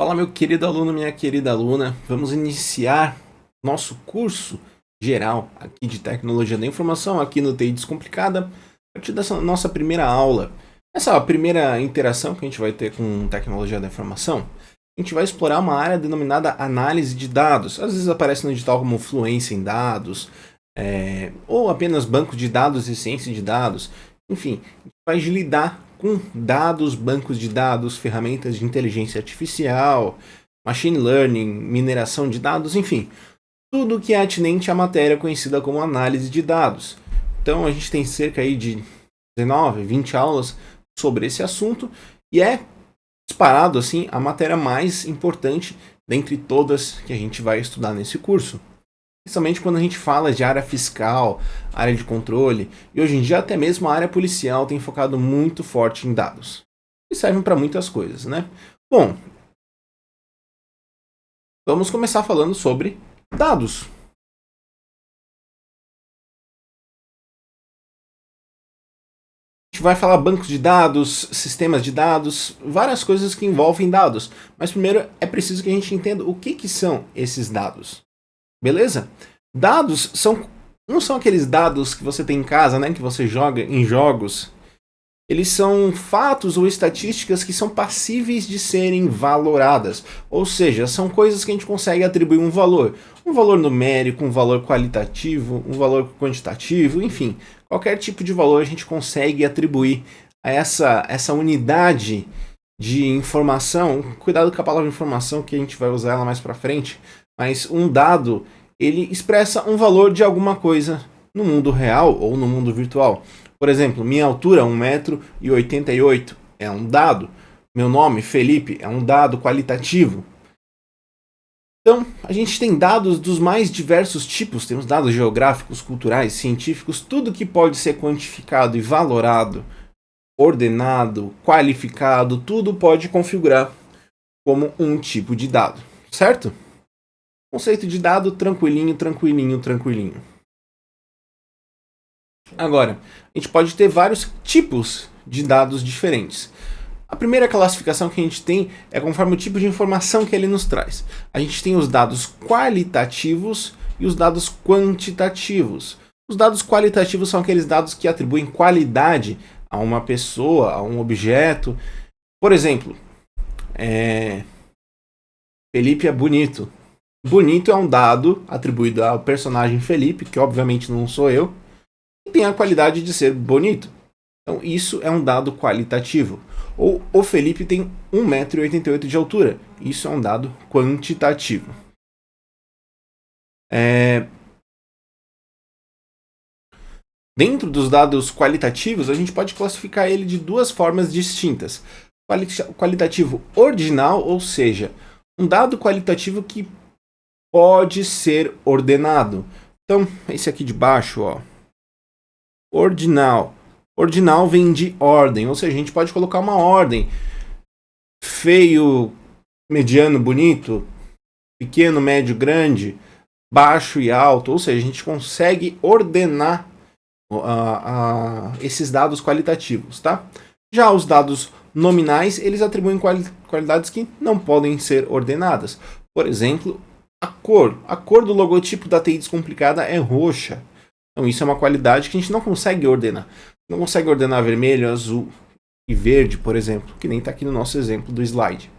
Fala, meu querido aluno, minha querida aluna. Vamos iniciar nosso curso geral aqui de Tecnologia da Informação, aqui no TI Descomplicada, a partir dessa nossa primeira aula. Essa primeira interação que a gente vai ter com Tecnologia da Informação, a gente vai explorar uma área denominada análise de dados. Às vezes aparece no edital como fluência em dados, ou apenas banco de dados e ciência de dados. Enfim, a gente vai lidar com dados, bancos de dados, ferramentas de inteligência artificial, machine learning, mineração de dados, enfim, tudo que é atinente à matéria conhecida como análise de dados. Então a gente tem cerca aí de 19, 20 aulas sobre esse assunto e é disparado assim a matéria mais importante dentre todas que a gente vai estudar nesse curso. Principalmente quando a gente fala de área fiscal, área de controle, e hoje em dia até mesmo a área policial tem focado muito forte em dados. E servem para muitas coisas, né? Bom, vamos começar falando sobre dados. A gente vai falar bancos de dados, sistemas de dados, várias coisas que envolvem dados. Mas primeiro é preciso que a gente entenda o que são esses dados. Beleza? Dados não são aqueles dados que você tem em casa, né, que você joga em jogos. Eles são fatos ou estatísticas que são passíveis de serem valoradas. Ou seja, são coisas que a gente consegue atribuir um valor. Um valor numérico, um valor qualitativo, um valor quantitativo, enfim. Qualquer tipo de valor a gente consegue atribuir a essa unidade de informação. Cuidado com a palavra informação, que a gente vai usar ela mais para frente. Mas um dado, ele expressa um valor de alguma coisa no mundo real ou no mundo virtual. Por exemplo, minha altura, 1,88 m, é um dado. Meu nome, Felipe, é um dado qualitativo. Então, a gente tem dados dos mais diversos tipos. Temos dados geográficos, culturais, científicos, tudo que pode ser quantificado e valorado, ordenado, qualificado, tudo pode configurar como um tipo de dado, certo? Conceito de dado, tranquilinho. Agora, a gente pode ter vários tipos de dados diferentes. A primeira classificação que a gente tem é conforme o tipo de informação que ele nos traz. A gente tem os dados qualitativos e os dados quantitativos. Os dados qualitativos são aqueles dados que atribuem qualidade a uma pessoa, a um objeto. Por exemplo, Felipe é bonito. Bonito é um dado atribuído ao personagem Felipe, que obviamente não sou eu, e tem a qualidade de ser bonito. Então isso é um dado qualitativo. Ou o Felipe tem 1,88 m de altura. Isso é um dado quantitativo. Dentro dos dados qualitativos, a gente pode classificar ele de duas formas distintas. Qualitativo ordinal, ou seja, um dado qualitativo que pode ser ordenado. Então, esse aqui de baixo, ó. Ordinal. Ordinal vem de ordem, ou seja, a gente pode colocar uma ordem. Feio, mediano, bonito, pequeno, médio, grande, baixo e alto. Ou seja, a gente consegue ordenar esses dados qualitativos, tá? Já os dados nominais, eles atribuem qualidades que não podem ser ordenadas. Por exemplo, a cor do logotipo da TI Descomplicada é roxa. Então isso é uma qualidade que a gente não consegue ordenar. Não consegue ordenar vermelho, azul e verde, por exemplo, que nem está aqui no nosso exemplo do slide.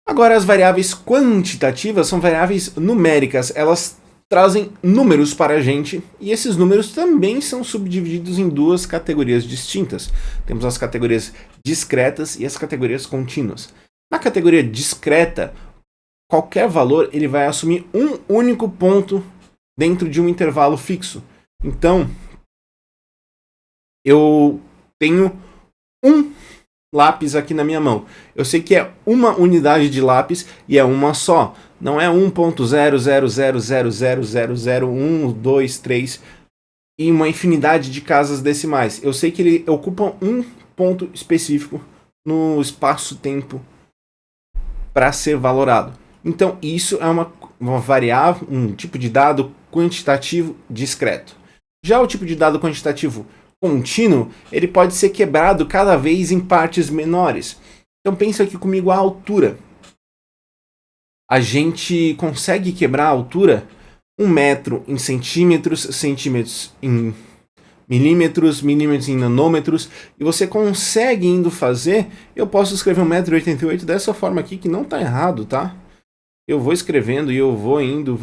Agora, as variáveis quantitativas são variáveis numéricas. Elas trazem números para a gente e esses números também são subdivididos em duas categorias distintas. Temos as categorias discretas e as categorias contínuas. Na categoria discreta, qualquer valor ele vai assumir um único ponto dentro de um intervalo fixo. Então, eu tenho um lápis aqui na minha mão. Eu sei que é uma unidade de lápis e é uma só. Não é 1.00000000123 e uma infinidade de casas decimais. Eu sei que ele ocupa um ponto específico no espaço-tempo para ser valorado. Então, isso é uma variável, um tipo de dado quantitativo discreto. Já o tipo de dado quantitativo contínuo, ele pode ser quebrado cada vez em partes menores. Então pensa aqui comigo a altura. A gente consegue quebrar a altura 1 metro em centímetros, centímetros em milímetros, milímetros em nanômetros, e você consegue indo fazer, eu posso escrever 1,88 m dessa forma aqui, que não tá errado, tá? Eu vou escrevendo e eu vou indo,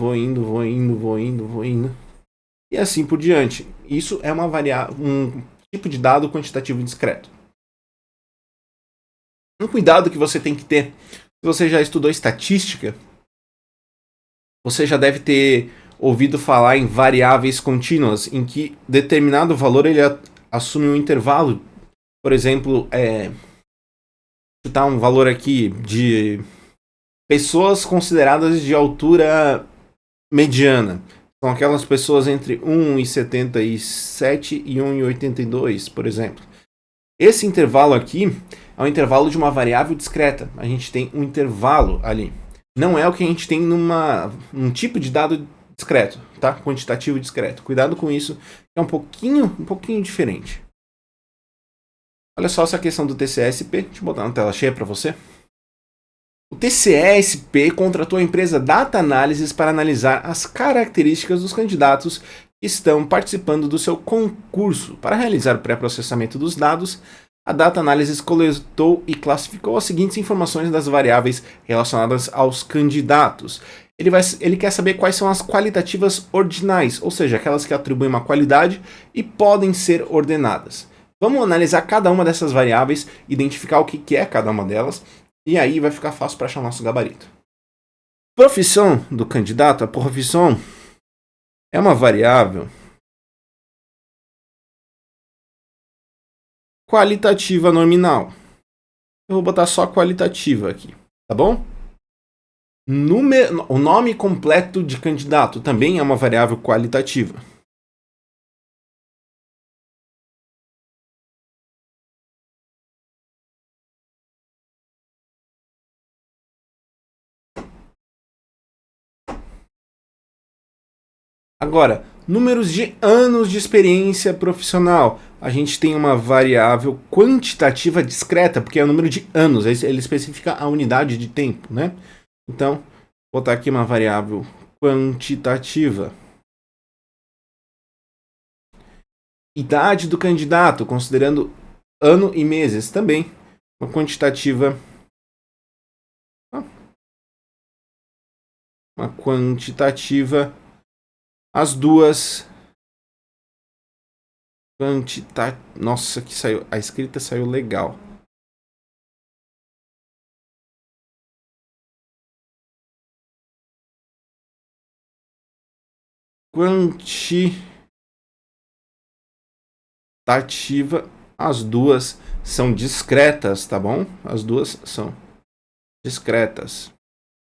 e assim por diante. Isso é um tipo de dado quantitativo discreto. Um cuidado que você tem que ter, se você já estudou estatística, você já deve ter ouvido falar em variáveis contínuas, em que determinado valor ele assume um intervalo. Por exemplo, chutar um valor aqui de pessoas consideradas de altura mediana. São aquelas pessoas entre 1,77 e 1,82, por exemplo. Esse intervalo aqui é um intervalo de uma variável discreta. A gente tem um intervalo ali. Não é o que a gente tem num tipo de dado discreto, tá? Quantitativo discreto. Cuidado com isso, é um pouquinho diferente. Olha só essa questão do TCE/SP. Deixa eu botar na tela cheia para você. O TCE/SP contratou a empresa Data Analysis para analisar as características dos candidatos que estão participando do seu concurso. Para realizar o pré-processamento dos dados, a Data Analysis coletou e classificou as seguintes informações das variáveis relacionadas aos candidatos. Ele quer saber quais são as qualitativas ordinais, ou seja, aquelas que atribuem uma qualidade e podem ser ordenadas. Vamos analisar cada uma dessas variáveis, identificar o que é cada uma delas, e aí vai ficar fácil para achar o nosso gabarito. Profissão do candidato, a profissão é uma variável qualitativa nominal. Eu vou botar só qualitativa aqui, tá bom? O nome completo de candidato também é uma variável qualitativa. Agora, números de anos de experiência profissional. A gente tem uma variável quantitativa discreta, porque é o número de anos, ele especifica a unidade de tempo, né? Então, vou botar aqui uma variável quantitativa. Idade do candidato, considerando ano e meses, também uma quantitativa. Uma quantitativa. As duas. Nossa, que saiu. A escrita saiu legal. Quantitativa. As duas são discretas, tá bom? As duas são discretas.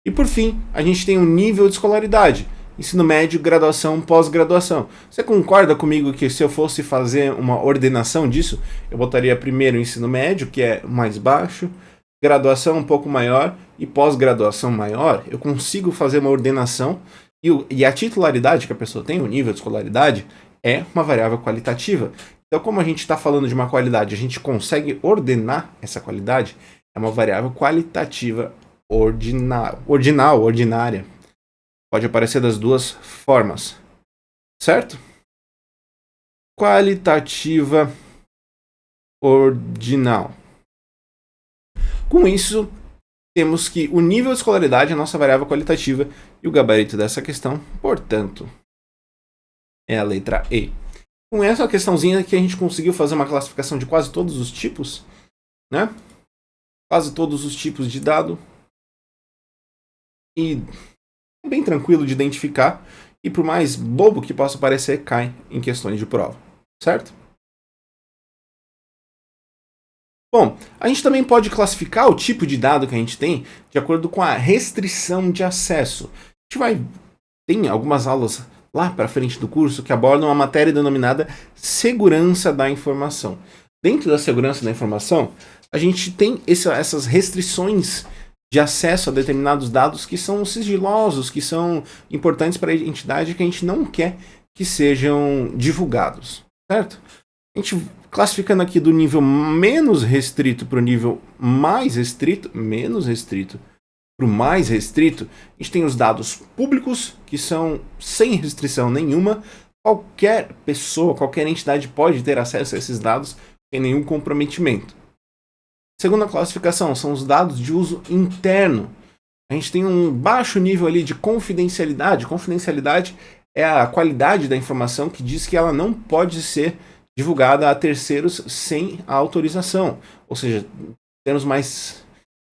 E por fim, a gente tem o nível de escolaridade. Ensino médio, graduação, pós-graduação. Você concorda comigo que se eu fosse fazer uma ordenação disso, eu botaria primeiro o ensino médio, que é mais baixo, graduação um pouco maior e pós-graduação maior? Eu consigo fazer uma ordenação e a titularidade que a pessoa tem, o nível de escolaridade, é uma variável qualitativa. Então, como a gente está falando de uma qualidade, a gente consegue ordenar essa qualidade, é uma variável qualitativa ordinária. Pode aparecer das duas formas, certo? Qualitativa ordinal. Com isso, temos que o nível de escolaridade é a nossa variável qualitativa e o gabarito dessa questão, portanto, é a letra E. Com essa questãozinha que a gente conseguiu fazer uma classificação de quase todos os tipos, né? Quase todos os tipos de dado. E é bem tranquilo de identificar. E por mais bobo que possa parecer, cai em questões de prova. Certo? Bom, a gente também pode classificar o tipo de dado que a gente tem de acordo com a restrição de acesso. Tem algumas aulas lá para frente do curso que abordam a matéria denominada segurança da informação. Dentro da segurança da informação, a gente tem essas restrições de acesso a determinados dados que são sigilosos, que são importantes para a entidade que a gente não quer que sejam divulgados, certo? A gente classificando aqui do nível menos restrito para o nível mais restrito, menos restrito para o mais restrito, a gente tem os dados públicos, que são sem restrição nenhuma. Qualquer pessoa, qualquer entidade pode ter acesso a esses dados sem nenhum comprometimento. Segunda classificação são os dados de uso interno. A gente tem um baixo nível ali de confidencialidade. Confidencialidade é a qualidade da informação que diz que ela não pode ser divulgada a terceiros sem a autorização. Ou seja, termos mais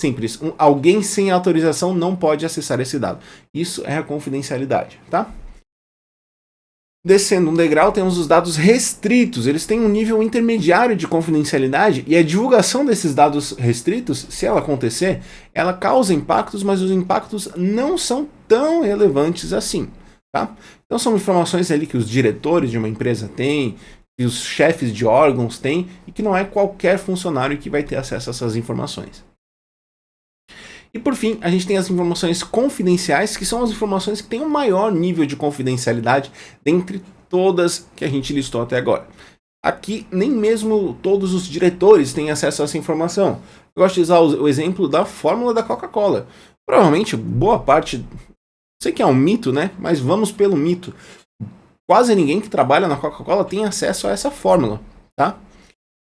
simples, alguém sem autorização não pode acessar esse dado. Isso é a confidencialidade, tá? Descendo um degrau, temos os dados restritos. Eles têm um nível intermediário de confidencialidade e a divulgação desses dados restritos, se ela acontecer, ela causa impactos, mas os impactos não são tão relevantes assim, tá? Então são informações ali que os diretores de uma empresa têm, que os chefes de órgãos têm e que não é qualquer funcionário que vai ter acesso a essas informações. E por fim, a gente tem as informações confidenciais, que são as informações que têm um maior nível de confidencialidade dentre todas que a gente listou até agora. Aqui, nem mesmo todos os diretores têm acesso a essa informação. Eu gosto de usar o exemplo da fórmula da Coca-Cola. Provavelmente, boa parte, sei que é um mito, né? Mas vamos pelo mito. Quase ninguém que trabalha na Coca-Cola tem acesso a essa fórmula, tá?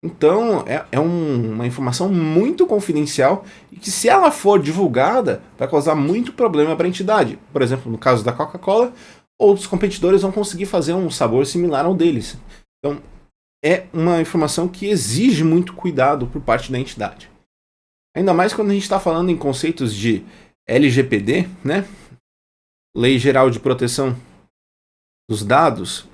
Então, é uma informação muito confidencial e que, se ela for divulgada, vai causar muito problema para a entidade. Por exemplo, no caso da Coca-Cola, outros competidores vão conseguir fazer um sabor similar ao deles. Então, é uma informação que exige muito cuidado por parte da entidade. Ainda mais quando a gente está falando em conceitos de LGPD, né? Lei Geral de Proteção dos Dados.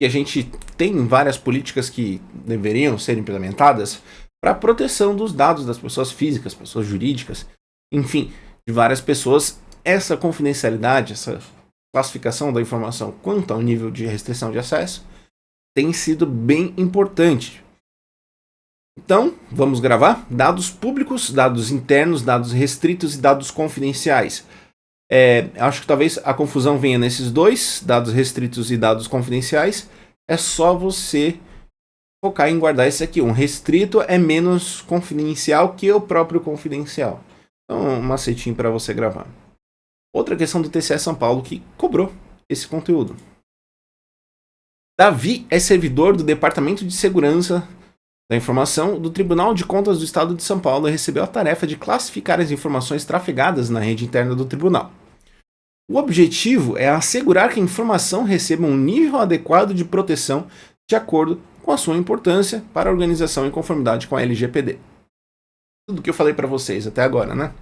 E a gente tem várias políticas que deveriam ser implementadas para a proteção dos dados das pessoas físicas, pessoas jurídicas, enfim, de várias pessoas. Essa confidencialidade, essa classificação da informação quanto ao nível de restrição de acesso tem sido bem importante. Então, vamos gravar dados públicos, dados internos, dados restritos e dados confidenciais. Acho que talvez a confusão venha nesses dois, dados restritos e dados confidenciais. É só você focar em guardar esse aqui. Um restrito é menos confidencial que o próprio confidencial. Então, um macetinho para você gravar. Outra questão do TCE São Paulo que cobrou esse conteúdo. Davi é servidor do Departamento de Segurança da Informação do Tribunal de Contas do Estado de São Paulo e recebeu a tarefa de classificar as informações trafegadas na rede interna do tribunal. O objetivo é assegurar que a informação receba um nível adequado de proteção de acordo com a sua importância para a organização em conformidade com a LGPD. Tudo que eu falei para vocês até agora, né?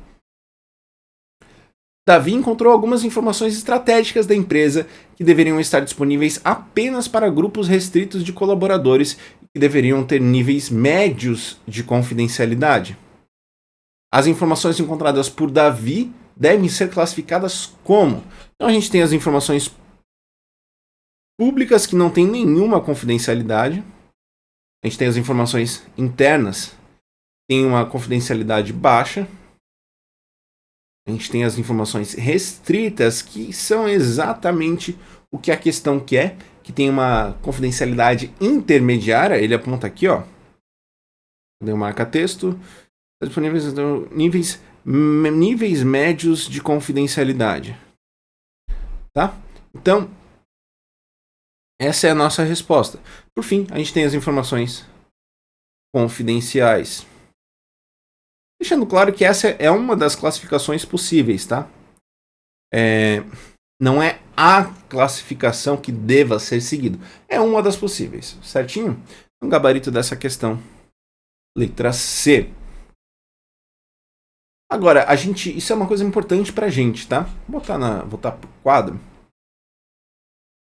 Davi encontrou algumas informações estratégicas da empresa que deveriam estar disponíveis apenas para grupos restritos de colaboradores e que deveriam ter níveis médios de confidencialidade. As informações encontradas por Davi devem ser classificadas como? Então a gente tem as informações públicas que não têm nenhuma confidencialidade. A gente tem as informações internas, que têm uma confidencialidade baixa. A gente tem as informações restritas, que são exatamente o que a questão quer, que tem uma confidencialidade intermediária. Ele aponta aqui, ó. Deu marca texto. Disponíveis níveis médios de confidencialidade. Tá? Então, essa é a nossa resposta. Por fim, a gente tem as informações confidenciais. Deixando claro que essa é uma das classificações possíveis, tá? Não é a classificação que deva ser seguida. É uma das possíveis, certinho? O gabarito dessa questão. Letra C. Agora, isso é uma coisa importante pra gente, tá? Vou voltar pro quadro.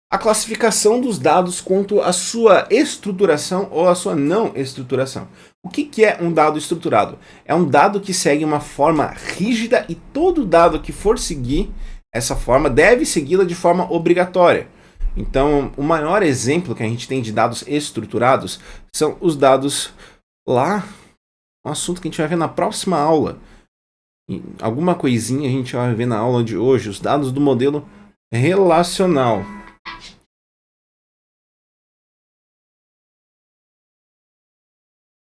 A classificação dos dados quanto à sua estruturação ou à sua não estruturação. O que é um dado estruturado? É um dado que segue uma forma rígida e todo dado que for seguir essa forma deve segui-la de forma obrigatória. Então, o maior exemplo que a gente tem de dados estruturados são os dados lá, um assunto que a gente vai ver na próxima aula. Alguma coisinha a gente vai ver na aula de hoje, os dados do modelo relacional.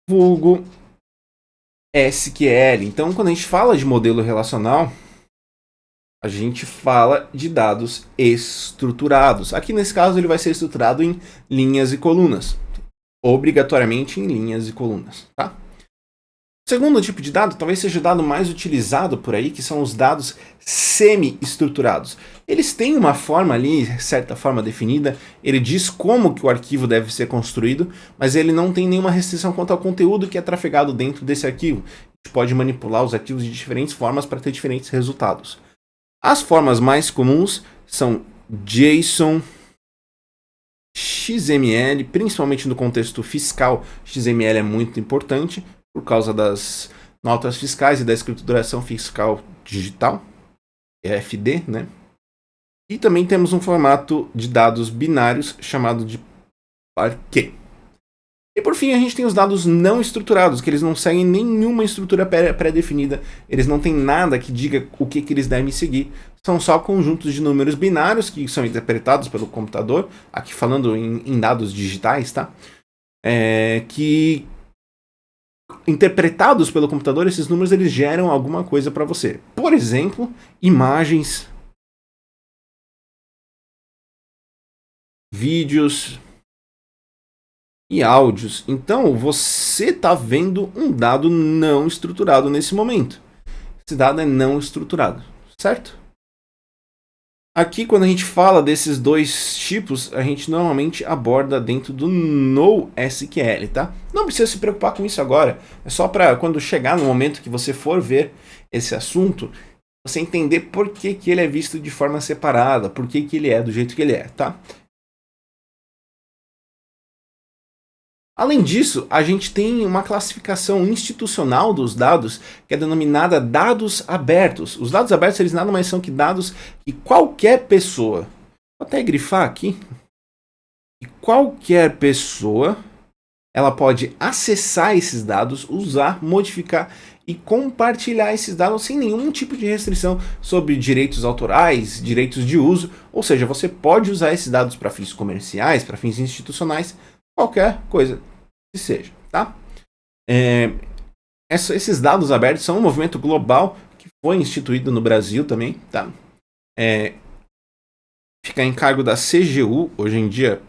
vulgo SQL. Então, quando a gente fala de modelo relacional, a gente fala de dados estruturados. Aqui nesse caso ele vai ser estruturado em linhas e colunas. Obrigatoriamente em linhas e colunas, tá? O segundo tipo de dado talvez seja o dado mais utilizado por aí, que são os dados semi-estruturados. Eles têm uma forma ali, certa forma definida, ele diz como que o arquivo deve ser construído, mas ele não tem nenhuma restrição quanto ao conteúdo que é trafegado dentro desse arquivo. A gente pode manipular os arquivos de diferentes formas para ter diferentes resultados. As formas mais comuns são JSON, XML, principalmente no contexto fiscal. XML é muito importante por causa das notas fiscais e da escrituração fiscal digital, EFD, né? E também temos um formato de dados binários chamado de Parquet. E por fim, a gente tem os dados não estruturados, que eles não seguem nenhuma estrutura pré-definida, eles não têm nada que diga o que eles devem seguir, são só conjuntos de números binários que são interpretados pelo computador, aqui falando em dados digitais, tá? Que interpretados pelo computador, esses números eles geram alguma coisa para você. Por exemplo, imagens, vídeos e áudios. Então, você está vendo um dado não estruturado nesse momento. Esse dado é não estruturado, certo? Aqui, quando a gente fala desses dois tipos, a gente normalmente aborda dentro do NoSQL, tá? Não precisa se preocupar com isso agora. É só para quando chegar no momento que você for ver esse assunto, você entender por que ele é visto de forma separada, por que ele é do jeito que ele é, tá? Além disso, a gente tem uma classificação institucional dos dados que é denominada dados abertos. Os dados abertos eles nada mais são que dados que qualquer pessoa, vou até grifar aqui, que qualquer pessoa ela pode acessar esses dados, usar, modificar e compartilhar esses dados sem nenhum tipo de restrição sobre direitos autorais, direitos de uso. Ou seja, você pode usar esses dados para fins comerciais, para fins institucionais, qualquer coisa que seja, tá? Esses dados abertos são um movimento global que foi instituído no Brasil também, tá? Fica em cargo da CGU hoje em dia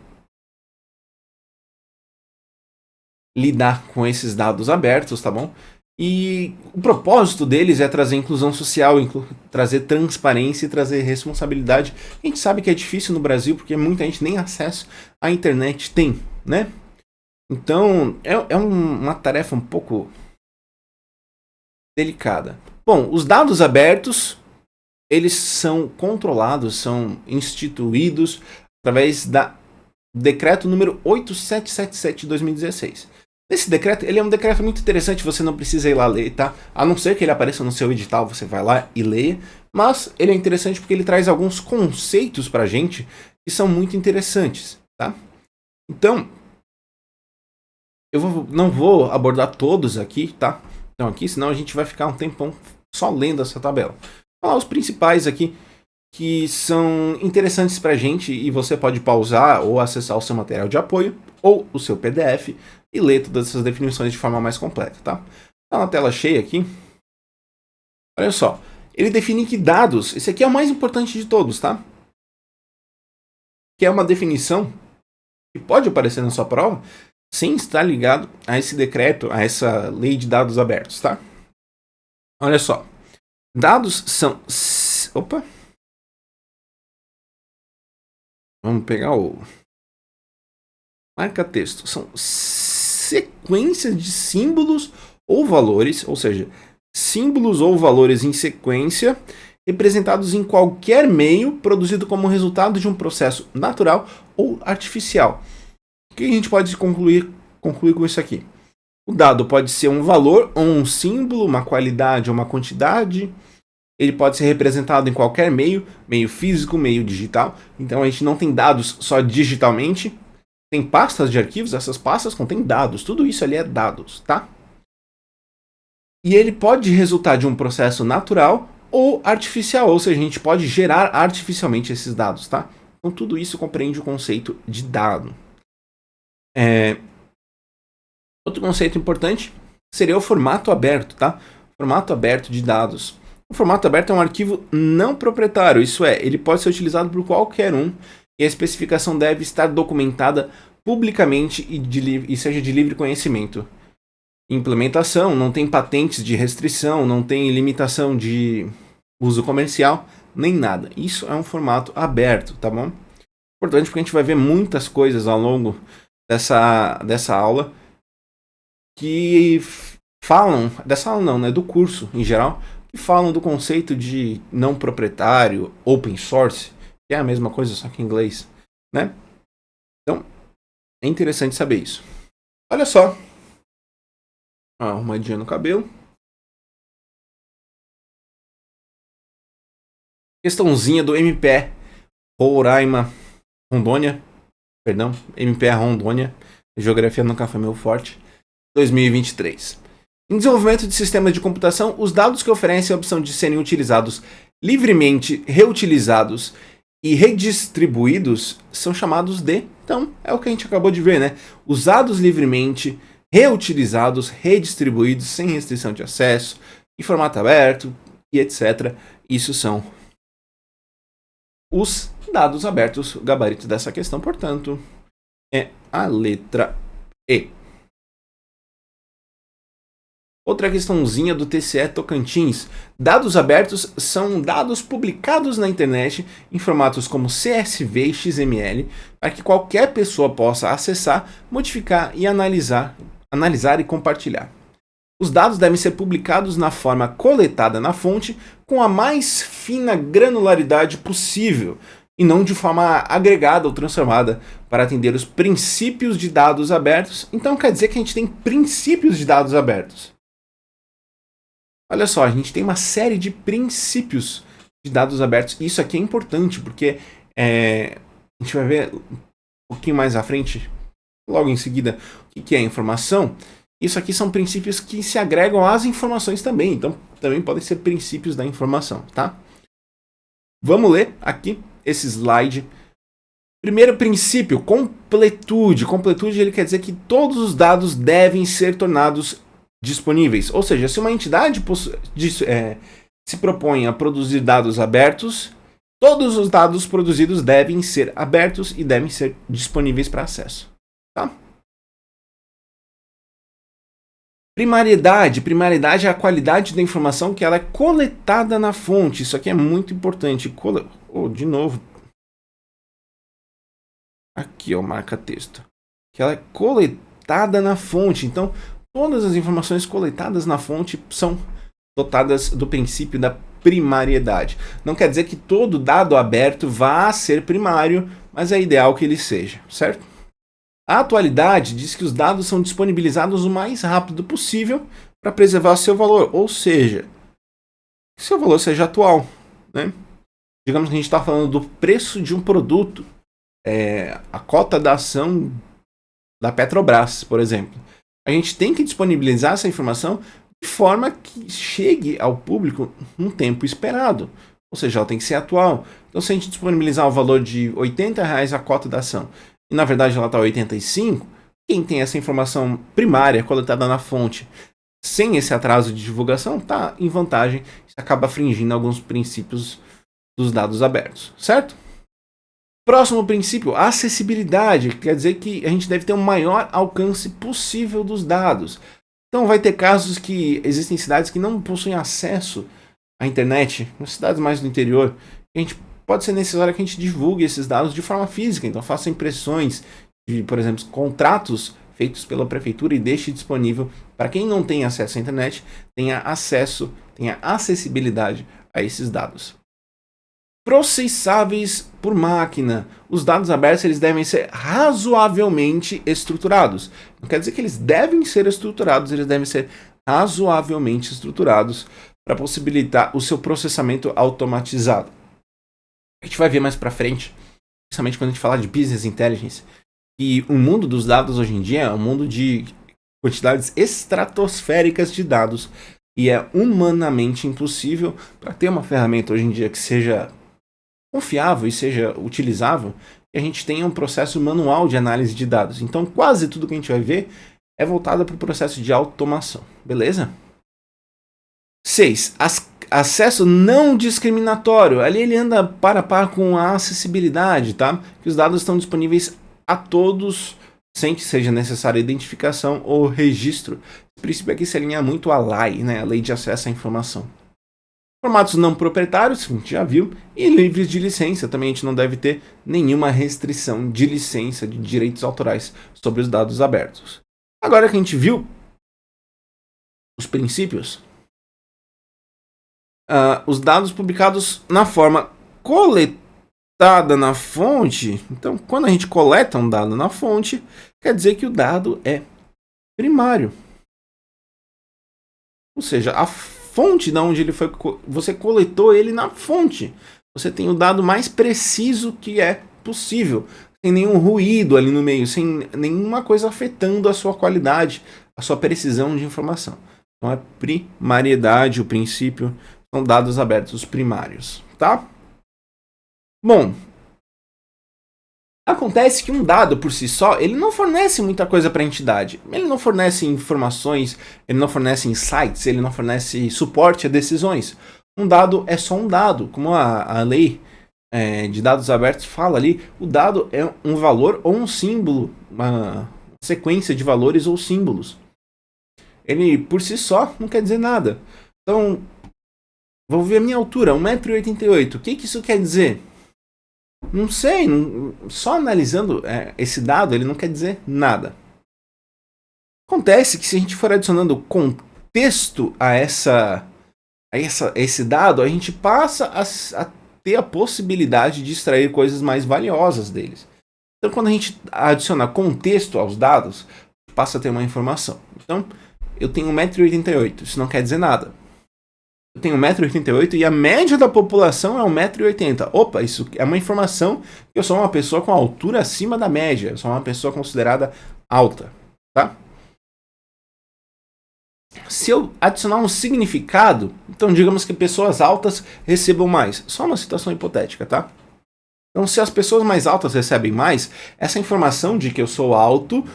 lidar com esses dados abertos, tá bom? E o propósito deles é trazer inclusão social, trazer transparência e trazer responsabilidade. A gente sabe que é difícil no Brasil porque muita gente nem acesso à internet tem, né? Então, uma tarefa um pouco delicada. Bom, os dados abertos, eles são controlados, são instituídos através da decreto número 8777 de 2016. Esse decreto, ele é um decreto muito interessante, você não precisa ir lá ler, tá? A não ser que ele apareça no seu edital, você vai lá e leia. Mas ele é interessante porque ele traz alguns conceitos pra gente que são muito interessantes, tá? Então, não vou abordar todos aqui, tá? Então aqui, senão a gente vai ficar um tempão só lendo essa tabela. Vou falar os principais aqui que são interessantes pra gente e você pode pausar ou acessar o seu material de apoio ou o seu PDF e ler todas essas definições de forma mais completa, tá? Tá na tela cheia aqui. Olha só, ele define que dados, esse aqui é o mais importante de todos, tá? Que é uma definição que pode aparecer na sua prova sem estar ligado a esse decreto, a essa lei de dados abertos, tá? Olha só, dados são... Opa! Vamos pegar o marca-texto. São sequências de símbolos ou valores, ou seja, símbolos ou valores em sequência representados em qualquer meio produzido como resultado de um processo natural ou artificial. O que a gente pode concluir com isso aqui? O dado pode ser um valor ou um símbolo, uma qualidade ou uma quantidade. Ele pode ser representado em qualquer meio, meio físico, meio digital. Então a gente não tem dados só digitalmente. Tem pastas de arquivos, essas pastas contêm dados. Tudo isso ali é dados, tá? E ele pode resultar de um processo natural ou artificial, ou seja, a gente pode gerar artificialmente esses dados, tá? Então tudo isso compreende o conceito de dado. Outro conceito importante seria o formato aberto, tá? Formato aberto de dados. O formato aberto é um arquivo não proprietário, isso é, ele pode ser utilizado por qualquer um e a especificação deve estar documentada publicamente e seja de livre conhecimento. Implementação, não tem patentes de restrição, não tem limitação de uso comercial, nem nada. Isso é um formato aberto, tá bom? Importante porque a gente vai ver muitas coisas ao longo dessa aula que falam, dessa aula não, né, do curso em geral, que falam do conceito de não proprietário, open source, que é a mesma coisa, só que em inglês, né? Então, é interessante saber isso. Olha só. Arrumadinha no cabelo. Questãozinha do MPE Roraima, Rondônia. Perdão, MPE Rondônia. Geografia nunca foi meu forte. 2023. Em desenvolvimento de sistemas de computação, os dados que oferecem a opção de serem utilizados livremente, reutilizados e redistribuídos são chamados de... Então, é o que a gente acabou de ver, né? Usados livremente, reutilizados, redistribuídos, sem restrição de acesso, em formato aberto e etc. Isso são os dados abertos. O gabarito dessa questão, portanto, é a letra E. Outra questãozinha do TCE Tocantins. Dados abertos são dados publicados na internet em formatos como CSV e XML para que qualquer pessoa possa acessar, modificar e analisar e compartilhar. Os dados devem ser publicados na forma coletada na fonte com a mais fina granularidade possível e não de forma agregada ou transformada para atender os princípios de dados abertos. Então quer dizer que a gente tem princípios de dados abertos. Olha só, a gente tem uma série de princípios de dados abertos. Isso aqui é importante, porque a gente vai ver um pouquinho mais à frente, logo em seguida, o que é informação. Isso aqui são princípios que se agregam às informações também. Então, também podem ser princípios da informação, tá? Vamos ler aqui esse slide. Primeiro princípio, completude. Completude, ele quer dizer que todos os dados devem ser tornados disponíveis. Ou seja, se uma entidade se propõe a produzir dados abertos, todos os dados produzidos devem ser abertos e devem ser disponíveis para acesso. Tá? Primariedade. Primariedade é a qualidade da informação que ela é coletada na fonte. Isso aqui é muito importante. De novo. Aqui, ó, marca texto. Que ela é coletada na fonte. Então, todas as informações coletadas na fonte são dotadas do princípio da primariedade. Não quer dizer que todo dado aberto vá ser primário, mas é ideal que ele seja, certo? A atualidade diz que os dados são disponibilizados o mais rápido possível para preservar seu valor, ou seja, que seu valor seja atual, né? Digamos que a gente está falando do preço de um produto, a cota da ação da Petrobras, por exemplo. A gente tem que disponibilizar essa informação de forma que chegue ao público num tempo esperado. Ou seja, ela tem que ser atual. Então, se a gente disponibilizar o valor de R$80 a cota da ação, e na verdade ela está 85, quem tem essa informação primária coletada na fonte, sem esse atraso de divulgação, está em vantagem. Isso acaba infringindo alguns princípios dos dados abertos, certo? Próximo princípio, acessibilidade, que quer dizer que a gente deve ter o maior alcance possível dos dados. Então vai ter casos que existem cidades que não possuem acesso à internet, nas cidades mais do interior. Pode ser necessário que a gente divulgue esses dados de forma física, então faça impressões de, por exemplo, contratos feitos pela prefeitura e deixe disponível para quem não tem acesso à internet, tenha acessibilidade a esses dados. Processáveis por máquina. Os dados abertos eles devem ser razoavelmente estruturados. Não quer dizer que eles devem ser estruturados, eles devem ser razoavelmente estruturados para possibilitar o seu processamento automatizado. A gente vai ver mais para frente, principalmente quando a gente falar de business intelligence, que o mundo dos dados hoje em dia é um mundo de quantidades estratosféricas de dados e é humanamente impossível para ter uma ferramenta hoje em dia que seja confiável e seja utilizável, que a gente tenha um processo manual de análise de dados. Então, quase tudo que a gente vai ver é voltada para o processo de automação, beleza? 6. Acesso não discriminatório. Ali ele anda para par com a acessibilidade, tá? Que os dados estão disponíveis a todos sem que seja necessária identificação ou registro. O princípio aqui se alinha muito à LAI, né? A Lei de Acesso à Informação. Formatos não proprietários, a gente já viu, e livres de licença. Também a gente não deve ter nenhuma restrição de licença de direitos autorais sobre os dados abertos. Agora que a gente viu os princípios, os dados publicados na forma coletada na fonte. Então, quando a gente coleta um dado na fonte, quer dizer que o dado é primário. Ou seja, a fonte de onde ele foi, você coletou ele na fonte. Você tem o dado mais preciso que é possível, sem nenhum ruído ali no meio, sem nenhuma coisa afetando a sua qualidade, a sua precisão de informação. Então é primariedade o princípio, são dados abertos primários, tá? Bom, acontece que um dado por si só, ele não fornece muita coisa para a entidade. Ele não fornece informações, ele não fornece insights, ele não fornece suporte a decisões. Um dado é só um dado, como a lei de dados abertos fala ali, o dado é um valor ou um símbolo, uma sequência de valores ou símbolos. Ele por si só não quer dizer nada. Então, vou ver a minha altura, 1,88 m. O que isso quer dizer? Não sei, só analisando esse dado, ele não quer dizer nada. Acontece que se a gente for adicionando contexto a esse dado, a gente passa a ter a possibilidade de extrair coisas mais valiosas deles. Então, quando a gente adiciona contexto aos dados, passa a ter uma informação. Então, eu tenho 1,88 m, isso não quer dizer nada. Eu tenho 1,88 m e a média da população é 1,80 m. Opa, isso é uma informação que eu sou uma pessoa com altura acima da média. Eu sou uma pessoa considerada alta, tá? Se eu adicionar um significado, então digamos que pessoas altas recebam mais. Só uma situação hipotética, tá? Então, se as pessoas mais altas recebem mais, essa informação de que eu sou alto,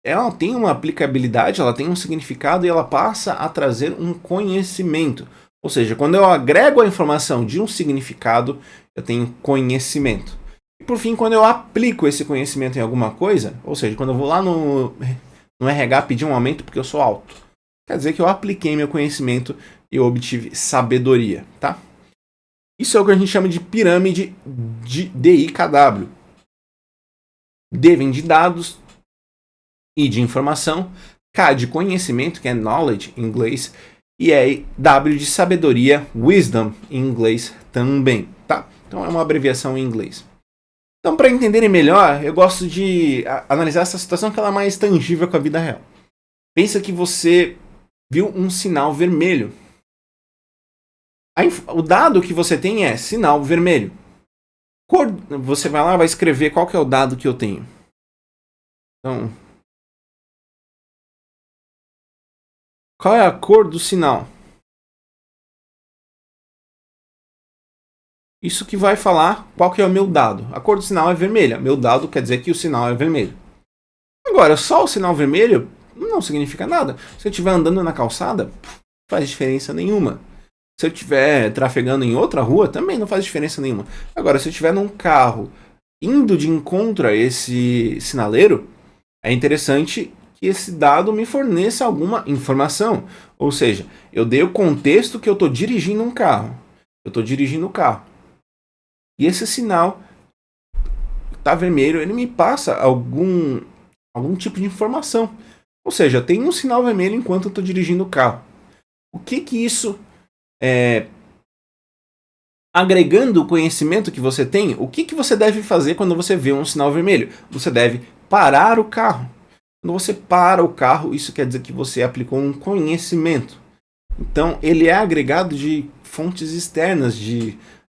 ela tem uma aplicabilidade, ela tem um significado e ela passa a trazer um conhecimento. Ou seja, quando eu agrego a informação de um significado, eu tenho conhecimento. E por fim, quando eu aplico esse conhecimento em alguma coisa, ou seja, quando eu vou lá no RH pedir um aumento porque eu sou alto, quer dizer que eu apliquei meu conhecimento e eu obtive sabedoria, tá? Isso é o que a gente chama de pirâmide de DIKW. D vem de dados, I de informação, K de conhecimento, que é knowledge em inglês, e W de sabedoria, wisdom em inglês também, tá? Então é uma abreviação em inglês. Então, para entenderem melhor, eu gosto de analisar essa situação que ela é mais tangível com a vida real. Pensa que você viu um sinal vermelho. O dado que você tem é sinal vermelho. Você vai lá e vai escrever qual que é o dado que eu tenho. Então, qual é a cor do sinal? Isso que vai falar qual que é o meu dado. A cor do sinal é vermelha. Meu dado quer dizer que o sinal é vermelho. Agora, só o sinal vermelho não significa nada. Se eu estiver andando na calçada, não faz diferença nenhuma. Se eu estiver trafegando em outra rua, também não faz diferença nenhuma. Agora, se eu estiver num carro indo de encontro a esse sinaleiro, é interessante que esse dado me forneça alguma informação. Ou seja, eu dei o contexto que eu estou dirigindo um carro. Eu estou dirigindo o carro. E esse sinal está vermelho, ele me passa algum tipo de informação. Ou seja, tem um sinal vermelho enquanto eu estou dirigindo o carro. O que isso agregando o conhecimento que você tem, o que você deve fazer quando você vê um sinal vermelho? Você deve parar o carro. Quando você para o carro, isso quer dizer que você aplicou um conhecimento. Então, ele é agregado de fontes externas.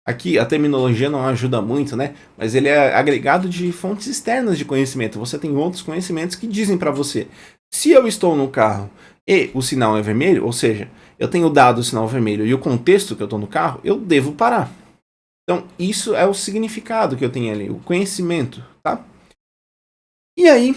Aqui a terminologia não ajuda muito, né? Mas ele é agregado de fontes externas de conhecimento. Você tem outros conhecimentos que dizem para você: se eu estou no carro e o sinal é vermelho, ou seja, eu tenho dado o sinal vermelho e o contexto que eu estou no carro, eu devo parar. Então, isso é o significado que eu tenho ali, o conhecimento, tá? E aí,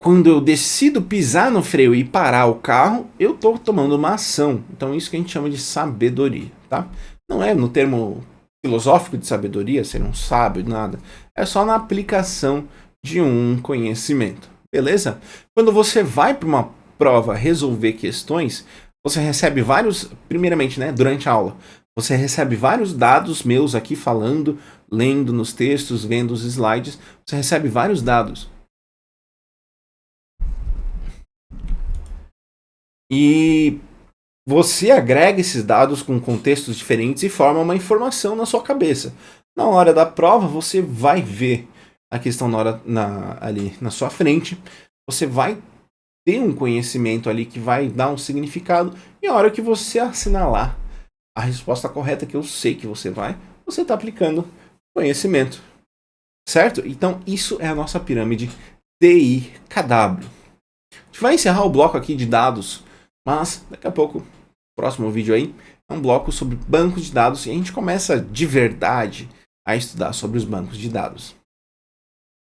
Quando eu decido pisar no freio e parar o carro, eu estou tomando uma ação. Então isso que a gente chama de sabedoria, tá? Não é no termo filosófico de sabedoria, ser um sábio, nada. É só na aplicação de um conhecimento, beleza? Quando você vai para uma prova resolver questões, você recebe vários, primeiramente, né, durante a aula, você recebe vários dados meus aqui falando, lendo nos textos, vendo os slides, você recebe vários dados. E você agrega esses dados com contextos diferentes e forma uma informação na sua cabeça. Na hora da prova, você vai ver a questão ali na sua frente, você vai ter um conhecimento ali que vai dar um significado, e a hora que você assinalar a resposta correta, que eu sei que você está aplicando conhecimento. Certo? Então, isso é a nossa pirâmide TI-KW. A gente vai encerrar o bloco aqui de dados, mas daqui a pouco, próximo vídeo aí, é um bloco sobre bancos de dados e a gente começa de verdade a estudar sobre os bancos de dados.